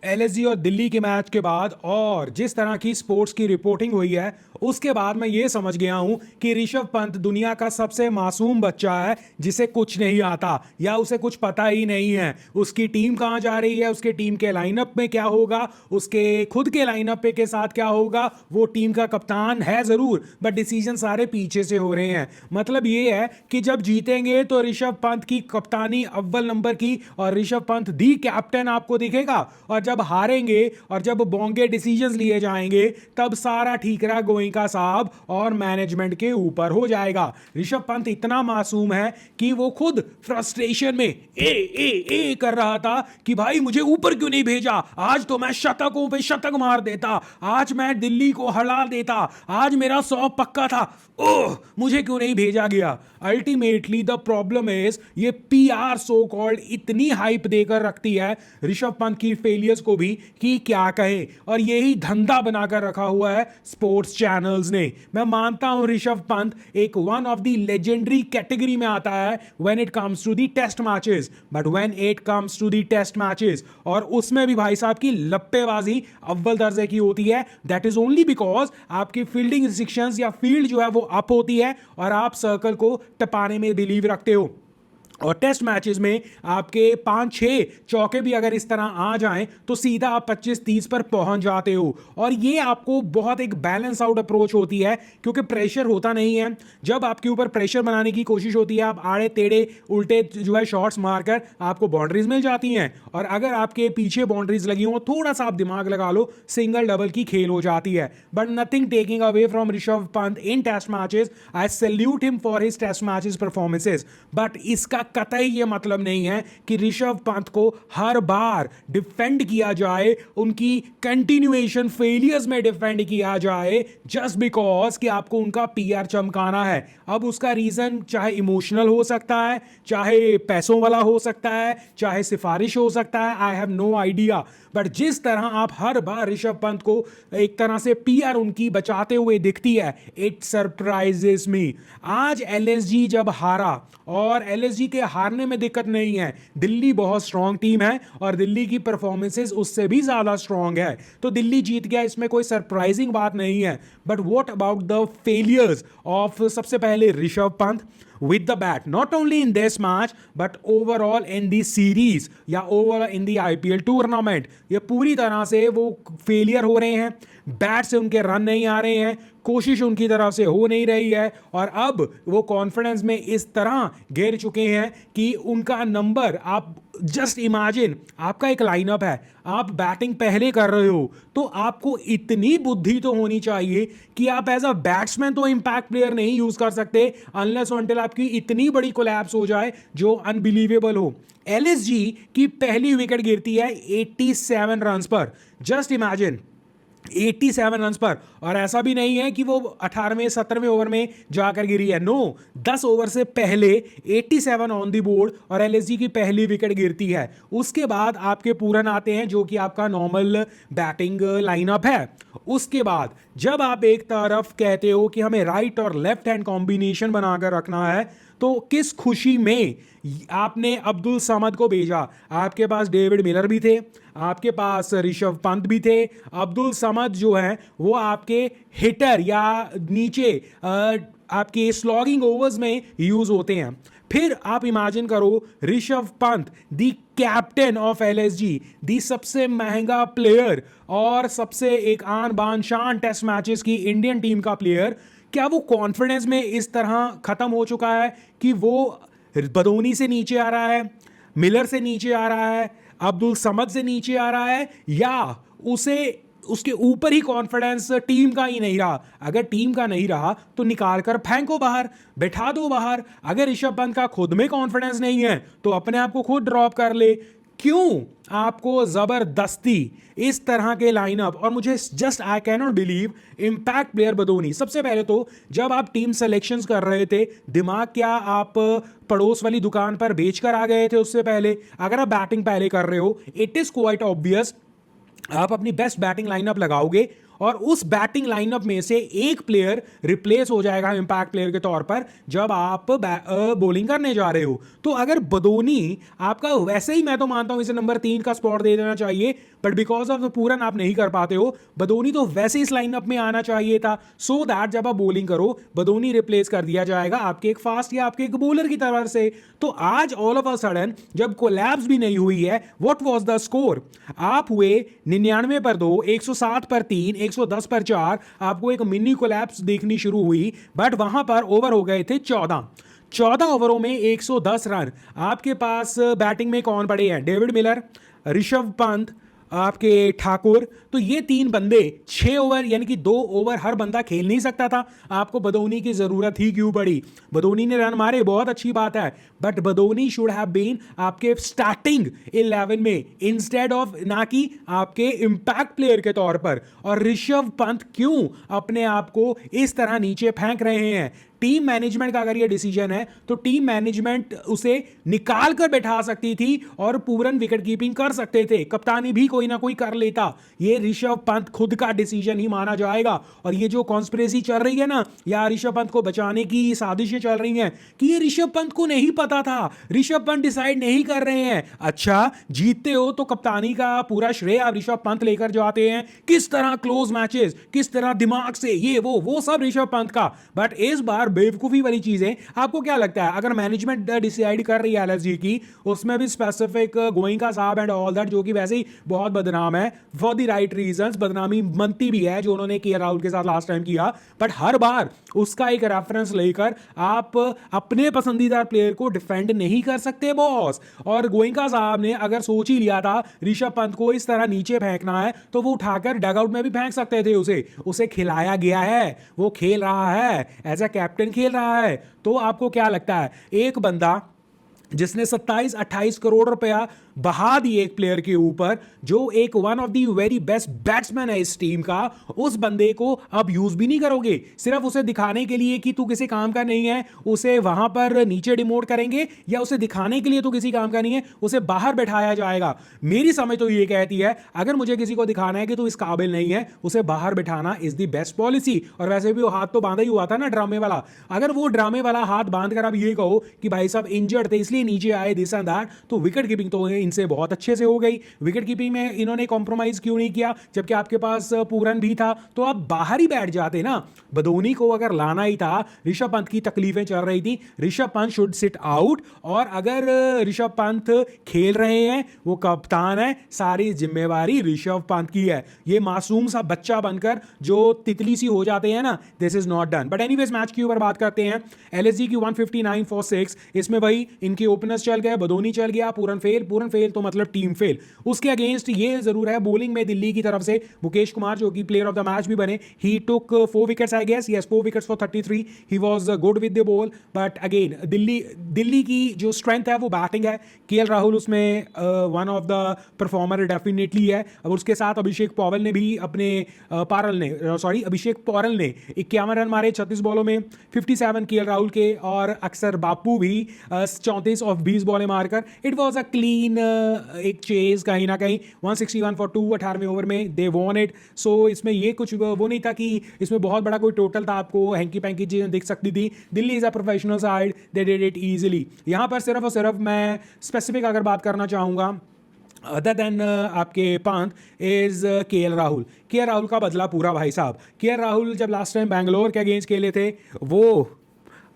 LSG और दिल्ली के match के बाद और जिस तरह की स्पोर्ट्स की रिपोर्टिंग हुई है उसके बाद मैं ये समझ गया हूं कि ऋषभ पंत दुनिया का सबसे मासूम बच्चा है जिसे कुछ नहीं आता या उसे कुछ पता ही नहीं है उसकी टीम कहां जा रही है, उसके टीम के लाइनअप में क्या होगा, उसके खुद के लाइनअप पे के साथ क्या होगा। वो टीम का कप्तान है जरूर बट डिसीजन सारे पीछे से हो रहे हैं। मतलब ये है कि जब जीतेंगे तो ऋषभ पंत की कप्तानी अव्वल नंबर की और ऋषभ पंत दी कैप्टन आपको दिखेगा, और जब हारेंगे और जब बोंगे डिसीजंस लिए जाएंगे तब सारा ठीकरा गोइंका साहब और मैनेजमेंट के ऊपर हो जाएगा। ऋषभ पंत इतना मासूम है कि वो खुद फ्रस्ट्रेशन में ए कर रहा था कि भाई मुझे ऊपर क्यों नहीं भेजा, आज तो मैं शतकों पे शतक मार देता, आज मैं दिल्ली को हरा देता, आज मेरा 100 पक्का था, ओह मुझे क्यों नहीं भेजा गया। अल्टीमेटली द प्रॉब्लम इज ये पीआर सो कॉल्ड इतनी हाइप देकर रखती है ऋषभ पंत की फेलियर्स को भी कि क्या कहे, और यही धंधा बनाकर रखा हुआ है स्पोर्ट्स चैनल्स ने। मैं मानता हूं ऋषभ पंत एक one of the legendary category में आता है when it comes to the test matches, but when it comes to the test matches और उसमें भी भाई साहब की लप्पेबाजी अव्वल दर्जे की होती है, दैट इज ओनली बिकॉज आपकी फील्डिंग रिस्ट्रिक्शंस या फील्ड जो है वो अप होती है और आप सर्कल को टपाने में बिलीव रखते हो। और टेस्ट मैचेस में आपके 5-6 चौके भी अगर इस तरह आ जाएं तो सीधा आप 25-30 पर पहुंच जाते हो। और ये आपको बहुत एक बैलेंस आउट अप्रोच होती है क्योंकि प्रेशर होता नहीं है। जब आपके ऊपर प्रेशर बनाने की कोशिश होती है आप आड़े टेढ़े उल्टे जो है शॉट्स मारकर आपको बाउंड्रीज मिल जाती हैं, और अगर आपके पीछे बाउंड्रीज लगी हो थोड़ा सा आप दिमाग लगा लो सिंगल डबल की खेल हो जाती है। But nothing taking away from Rishabh Pant in test matches, I salute him for his test matches performances, but इसका कतई ये मतलब नहीं है कि ऋषभ पंत को हर बार डिफेंड किया जाए, उनकी कंटिन्यूएशन फेलियर्स में डिफेंड किया जाए जस्ट बिकॉज कि आपको उनका पीआर चमकाना है। अब उसका रीजन चाहे इमोशनल हो सकता है, चाहे पैसों वाला हो सकता है, चाहे सिफारिश हो सकता है, I have no idea. But जिस तरह आप हर बार ऋषभ पंत को एक तरह से पीआर उनकी बचाते हुए दिखती है, इट सरप्राइजेस मी। आज एलएसजी जब हारा, और एलएसजी के हारने में दिक्कत नहीं है, दिल्ली बहुत स्ट्रांग टीम है और दिल्ली की परफॉर्मेंसेस उससे भी ज्यादा स्ट्रांग है, तो दिल्ली जीत गया, इसमें कोई सरप्राइजिंग बात नहीं है। But what about the failures of सबसे पहले Rishabh Pant with the bat, not only in this match but overall in the series या overall in the IPL tournament, ये पूरी तरह से वो फेलियर हो रहे हैं, बैट से उनके रन नहीं आ रहे हैं, कोशिश उनकी तरफ से हो नहीं रही है, और अब वो कॉन्फिडेंस में इस तरह गिर चुके हैं कि उनका नंबर, आप जस्ट इमेजिन आपका एक लाइनअप है, आप बैटिंग पहले कर रहे हो तो आपको इतनी बुद्धि तो होनी चाहिए कि आप एज अ बैट्समैन तो इंपैक्ट प्लेयर नहीं यूज कर सकते अनलेस अनटिल आपकी इतनी बड़ी कोलैप्स हो जाए जो अनबिलीवेबल हो। एलएसजी की पहली विकेट गिरती है 87 रन पर, जस्ट इमेजिन 87 रन पर, और ऐसा भी नहीं है कि वो 18वें 17वें ओवर में जाकर गिरी है, नो 10 ओवर से पहले 87 ऑन दी बोर्ड और एलएसजी की पहली विकेट गिरती है। उसके बाद आपके पूरन आते हैं जो कि आपका नॉर्मल बैटिंग लाइनअप है। उसके बाद जब आप एक तरफ कहते हो कि हमें राइट और लेफ्ट हैंड कॉम्बिनेशन बनाकर रखना है, तो किस खुशी में आपने अब्दुल समद को भेजा। आपके पास डेविड मिलर भी थे, आपके पास ऋषभ पंत भी थे। अब्दुल समद जो है वो आपके हिटर या नीचे आपके स्लॉगिंग ओवर्स में यूज होते हैं। फिर आप इमेजिन करो ऋषभ पंत दी कैप्टन ऑफ एलएसजी, दी सबसे महंगा प्लेयर और सबसे एक आन बान शान टेस्ट मैचेस की इंडियन टीम का प्लेयर, क्या वो कॉन्फिडेंस में इस तरह खत्म हो चुका है कि वो बदोनी से नीचे आ रहा है, मिलर से नीचे आ रहा है, अब्दुल समद से नीचे आ रहा है, या उसे उसके ऊपर ही कॉन्फिडेंस टीम का ही नहीं रहा। अगर टीम का नहीं रहा तो निकाल कर फेंको बाहर, बैठा दो बाहर। अगर ऋषभ पंत का खुद में कॉन्फिडेंस नहीं है तो अपने आप को खुद ड्रॉप कर ले। क्यों आपको जबरदस्ती इस तरह के लाइनअप, और मुझे just I can not believe impact player Badoni. सबसे पहले तो जब आप टीम सिलेक्शंस कर रहे थे, दिमाग क्या आप पड़ोस वाली दुकान पर बेचकर आ गए थे उससे पहले? अगर आप बैटिंग पहले कर रहे हो, इट इज क्वाइट ऑब्वियस आप अपनी बेस्ट बैटिंग लाइनअप लगाओगे और उस बैटिंग लाइनअप में से एक प्लेयर रिप्लेस हो जाएगा इंपैक्ट प्लेयर के तौर पर जब आप बॉलिंग करने जा रहे हो। तो अगर बदोनी आपका, वैसे ही मैं तो मानता हूं इसे नंबर 3 का स्पॉट दे देना चाहिए, बट बिकॉज ऑफ द पूरन आप नहीं कर पाते हो, बदोनी तो वैसे इस लाइनअप में आना चाहिए था, सो दैट जब आप बॉलिंग करो बदोनी रिप्लेस कर दिया जाएगा आपके एक फास्ट या आपके एक बॉलर की तरफ से। तो आज ऑल ऑफ अ सडन जब कोलैप्स भी नहीं हुई है, व्हाट वाज द स्कोर? आप हुए 99 पर 2, 107 पर 3, 110 पर 4, आपको एक मिनी कोलैप्स देखनी शुरू हुई, बट वहां पर ओवर हो गए थे 14 ओवरों में 110 रन। आपके पास बैटिंग में कौन पड़े हैं? डेविड मिलर, ऋषभ पंत, आपके ठाकुर। तो ये 3 बंदे 6 ओवर यानी कि 2 ओवर हर बंदा खेल नहीं सकता था। आपको बदौनी की जरूरत ही क्यों पड़ी? बदौनी ने रन मारे, बहुत अच्छी बात है, बट बदौनी शुड हैव बीन आपके स्टार्टिंग 11 में इंस्टेड ऑफ, ना कि आपके इंपैक्ट प्लेयर के तौर पर। और ऋषभ पंत क्यों अपने आप को इस तरह नीचे फेंक रहे हैं? टीम मैनेजमेंट का अगर ये डिसीजन है तो टीम मैनेजमेंट उसे निकाल कर बैठा सकती थी और पूरन विकेट कीपिंग कर सकते थे, कप्तानी भी कोई ना कोई कर लेता। ये ऋषभ पंत खुद का डिसीजन ही माना जाएगा। और ये जो कॉन्स्पिरेसी चल रही है ना, या ऋषभ पंत को बचाने की साजिशें चल रही हैं कि ये ऋषभ पंत को नहीं पता था, ऋषभ पंत डिसाइड नहीं कर रहे हैं। अच्छा, जीतते हो तो कप्तानी का पूरा श्रेय आप ऋषभ पंत लेकर जाते हैं, किस तरह क्लोज मैचेस, किस तरह दिमाग से ये वो सब ऋषभ पंत का। बट इस बार बेवकूफी वाली चीजें, आपको क्या लगता है अगर मैनेजमेंट डिसाइड कर रही है एलएसजी की, उसमें भी स्पेसिफिक गोइंका साहब एंड ऑल दैट, जो कि वैसे ही बहुत बदनाम है फॉर द राइट रीजंस, बदनामी बनती भी है जो उन्होंने केएल राहुल के साथ लास्ट टाइम किया, बट हर बार उसका एक रेफरेंस लेकर आप अपने पसंदीदा प्लेयर को डिफेंड नहीं कर सकते बॉस। और गोइंका साहब ने अगर सोच ही लिया था ऋषभ पंत को इस तरह नीचे फेंकना है, तो वो उठाकर डगआउट में भी फेंक सकते थे। उसे खिलाया गया है, वो खेल रहा है, एज अ कैप्टन खेल रहा है। तो आपको क्या लगता है एक बंदा जिसने 27-28 करोड़ रुपया बहा दिए एक प्लेयर के ऊपर, जो एक one of the very best batsman है इस टीम का, उस बंदे को अब यूज भी नहीं करोगे? सिर्फ उसे दिखाने के लिए कि तू किसी काम का नहीं है, उसे वहां पर नीचे डिमोट करेंगे, या उसे दिखाने के लिए तू किसी काम का नहीं है, उसे बाहर बैठाया जाएगा? मेरी समझ तो ये कहती है अगर मुझे किसी को दिखाना है कि तू इस काबिल नहीं है, उसे बाहर बैठाना इज द बेस्ट पॉलिसी। और वैसे भी वो हाथ तो बांधा ही हुआ था ना ड्रामे वाला। अगर वो ड्रामे वाला हाथ बांध कर अब ये कहो कि भाई साहब इंजर्ड थे इसलिए नीचे आए, दिस एंड दैट, तो विकेट कीपिंग तो इनसे बहुत अच्छे से हो गई। विकेट कीपिंग में इन्होंने कॉम्प्रोमाइज क्यों नहीं किया जबकि आपके पास पूरन भी था? तो आप बाहर ही बैठ जाते ना। बदोनी को अगर लाना ही था, ऋषभ पंत की तकलीफें चल रही थी, Rishabh Pant should sit out. और अगर ऋषभ पंत खेल रहे हैं, वो कप्तान है, सारी जिम्मेवारी ऋषभ पंत की है। ये मासूम सा बच्चा बनकर जो तितली सी हो जाते हैं ना, this is not done. But anyways match के ऊपर बात करते हैं। एलएसजी की 159 फॉर 6, इसमें भाई इनके ओपनर्स चल गए, बदोनी चल गया, पूरन फेल तो मतलब टीम फेल। उसके अगेंस्ट ये जरूर है बॉलिंग में दिल्ली की तरफ से मुकेश कुमार, जो कि प्लेयर ऑफ द मैच भी बने, he took 4 wickets I guess, yes 4 wickets for 33, he was good with the ball. But again Delhi की जो स्ट्रेंथ है वो बैटिंग है। केएल राहुल उसमें one of the performer definitely है। अब उसके साथ अभिषेक पॉवल ने भी अपने अभिषेक पौरल ने 51 रन मारे 36 बॉलों में, 57 केएल राहुल के, और अक्सर बापू भी 34 ऑफ 20 बॉलें मारकर। इट वाज अ क्लीन एक चेज कहीं ना कहीं, 161 फॉर 2 18वें ओवर में दे वॉन इट। सो इसमें ये कुछ वो नहीं था कि इसमें बहुत बड़ा कोई टोटल था, आपको हैंकी पैंकी चीजें दिख सकती थी। Delhi is a professional side, they did it easily. यहां पर सिर्फ और सिर्फ मैं स्पेसिफिक अगर बात करना चाहूंगा अदर देन आपके Pant is KL Rahul. KL Rahul का बदला पूरा भाई साहब। केएल राहुल जब लास्ट टाइम बैंगलोर के अगेंस्ट खेले थे, वो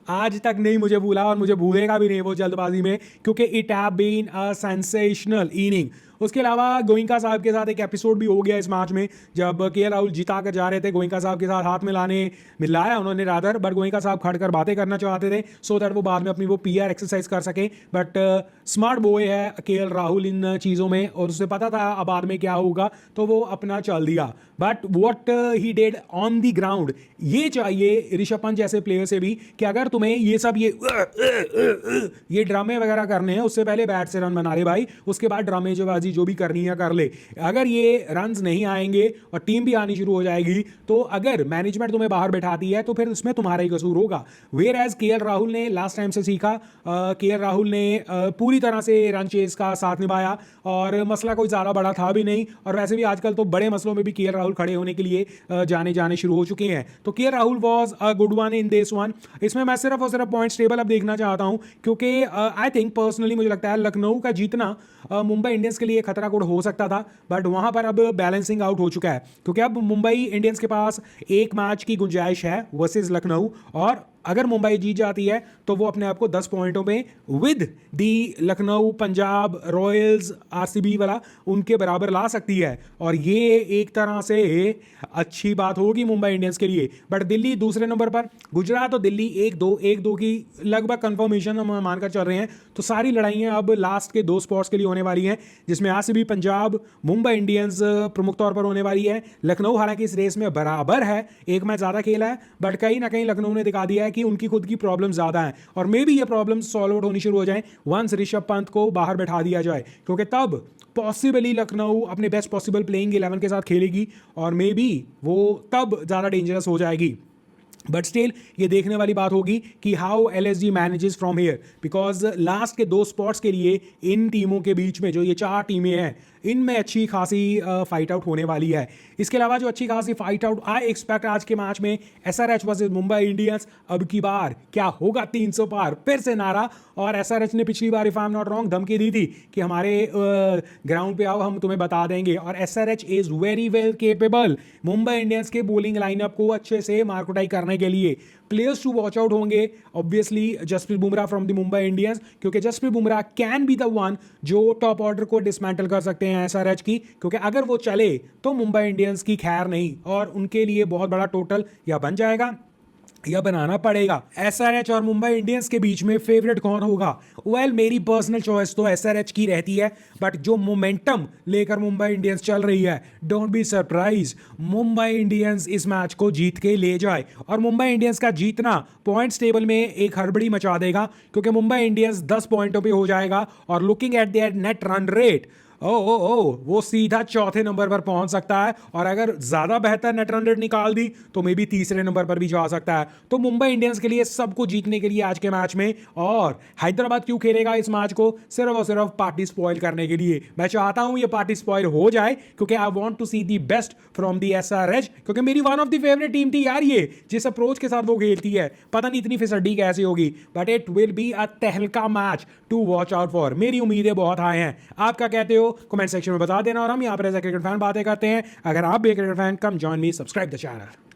आज तक नहीं मुझे भूला और मुझे भूलेगा भी नहीं वो जल्दबाजी में, क्योंकि it have been a sensational inning. उसके अलावा गोइंका साहब के साथ एक एपिसोड भी हो गया इस मैच में, जब केएल राहुल जिता कर जा रहे थे, गोइंका साहब के साथ हाथ मिलाया उन्होंने रादर, बट गोइंका साहब खड़कर बातें करना चाहते थे सो दैट वो बाद में अपनी वो पीआर एक्सरसाइज कर सके। बट स्मार्ट बॉय है केएल राहुल इन चीज़ों में, और उसे पता था अब बाद में क्या होगा, तो वो अपना चल दिया। But what he did on the ground, ये चाहिए ऋषभ पंत जैसे प्लेयर से भी कि अगर तुम्हें ये सब ये ड्रामे वगैरह करने हैं, उससे पहले बैट से रन बना ले भाई, उसके बाद ड्रामेबाजी बल्लेबाजी जो भी करनी है कर ले। अगर ये रन्स नहीं आएंगे और टीम भी आनी शुरू हो जाएगी, तो अगर मैनेजमेंट तुम्हें बाहर बैठाती है तो फिर उसमें तुम्हारा ही कसूर होगा। वेयर एज केएल राहुल ने लास्ट टाइम से सीखा, केएल राहुल ने पूरी तरह से रन चेज का साथ निभाया और मसला कोई ज़्यादा बड़ा था भी नहीं। और वैसे भी आजकल तो बड़े मसलों में भी केएल राहुल खड़े होने के लिए जाने शुरू हो चुके हैं। तो KL Rahul was a good one in this one. इसमें मैं सिर्फ और सिर्फ पॉइंट्स टेबल अब देखना चाहता हूं, क्योंकि आई थिंक पर्सनली मुझे लगता है लखनऊ का जीतना मुंबई इंडियंस के लिए खतरा कोड हो सकता था, बट वहां पर अब बैलेंसिंग आउट हो चुका है, क्योंकि अब मुंबई इंडियंस के पास एक मैच की गुंजाइश है वर्सेस लखनऊ, और अगर मुंबई जीत जाती है तो वो अपने आप को 10 पॉइंटों में with the Lucknow, Punjab Royals, RCB वाला उनके बराबर ला सकती है। और ये एक तरह से अच्छी बात होगी मुंबई इंडियंस के लिए। बट दिल्ली दूसरे नंबर पर, गुजरात और दिल्ली 1-2 की लगभग कंफर्मेशन हम मानकर चल रहे हैं। तो सारी लड़ाइयां अब लास्ट के 2 स्पॉट्स के लिए होने वाली हैं, जिसमें आरसीबी, पंजाब, मुंबई इंडियंस प्रमुख तौर पर होने वाली है। लखनऊ हालांकि इस रेस में बराबर है, एक मैच ज़्यादा खेला है, बट कहीं ना कहीं लखनऊ ने दिखा दिया है कि उनकी खुद की प्रॉब्लम ज़्यादा है, और मे बी ये प्रॉब्लम सॉल्व आउट होनी शुरू हो जाए वंस ऋषभ पंत को बाहर बैठा दिया जाए, क्योंकि तब पॉसिबली लखनऊ अपने बेस्ट पॉसिबल प्लेइंग 11 के साथ खेलेगी और मे बी वो तब ज़्यादा डेंजरस हो जाएगी। बट स्टिल ये देखने वाली बात होगी कि how LSG manages from here, because last के 2 स्पॉट्स के लिए इन टीमों के बीच में जो ये 4 टीमें हैं, इनमें अच्छी खासी फाइट आउट होने वाली है। इसके अलावा जो अच्छी खासी फाइट आउट आई एक्सपेक्ट आज के मैच में एसआरएच वर्सेस मुंबई इंडियंस। अब की बार क्या होगा 300 पार, फिर से नारा। और एसआरएच ने पिछली बार, if I am not wrong, धमकी दी थी कि हमारे ग्राउंड पे आओ, हम तुम्हें बता देंगे। और SRH is very well capable Mumbai Indians के बॉलिंग लाइनअप को अच्छे से मार्कआउट करने के लिए। प्लेयर्स टू वॉच आउट होंगे obviously Jasprit Bumrah from the Mumbai Indians, क्योंकि Jasprit Bumrah can be the one जो टॉप ऑर्डर को डिसमेंटल कर सकते हैं एसआरएच की, क्योंकि अगर वो चले तो मुंबई इंडियंस की खैर नहीं, और उनके लिए बहुत बड़ा टोटल या बन जाएगा या बनाना पड़ेगा। एसआरएच और मुंबई इंडियंस के बीच में फेवरेट कौन होगा? वेल, मेरी पर्सनल चॉइस तो एसआरएच की रहती है, बट जो मोमेंटम लेकर मुंबई इंडियंस चल रही है, don't be surprise Mumbai Indians इस मैच को जीत के ले जाए। और मुंबई इंडियंस का जीतना पॉइंट्स टेबल में एक हड़बड़ी मचा देगा, क्योंकि मुंबई इंडियंस 10 पॉइंटों पे हो जाएगा, और looking at there net run rate, वो सीधा चौथे नंबर पर पहुंच सकता है। और अगर ज्यादा बेहतर नेट रन रेट निकाल दी तो मे बी तीसरे नंबर पर भी जा सकता है। तो मुंबई इंडियंस के लिए सबको जीतने के लिए आज के मैच में, और हैदराबाद क्यों खेलेगा इस मैच को? सिर्फ और सिर्फ पार्टी स्पॉइल करने के लिए। मैं चाहता हूं ये पार्टी स्पॉइल हो जाए, क्योंकि I want to see the best from the SRH, क्योंकि मेरी one of the favourite team थी यार ये, जिस अप्रोच के साथ वो खेलती है। पता नहीं इतनी फिसड्डी कैसे होगी, but it will be a तहलका match to watch out for. मेरी उम्मीदें बहुत हाई हैं। आप क्या कहते हो कमेंट सेक्शन में बता देना, और हम यहाँ पर एज ए क्रिकेट फैन बातें करते हैं। अगर आप भी cricket fan, come join me, subscribe the channel.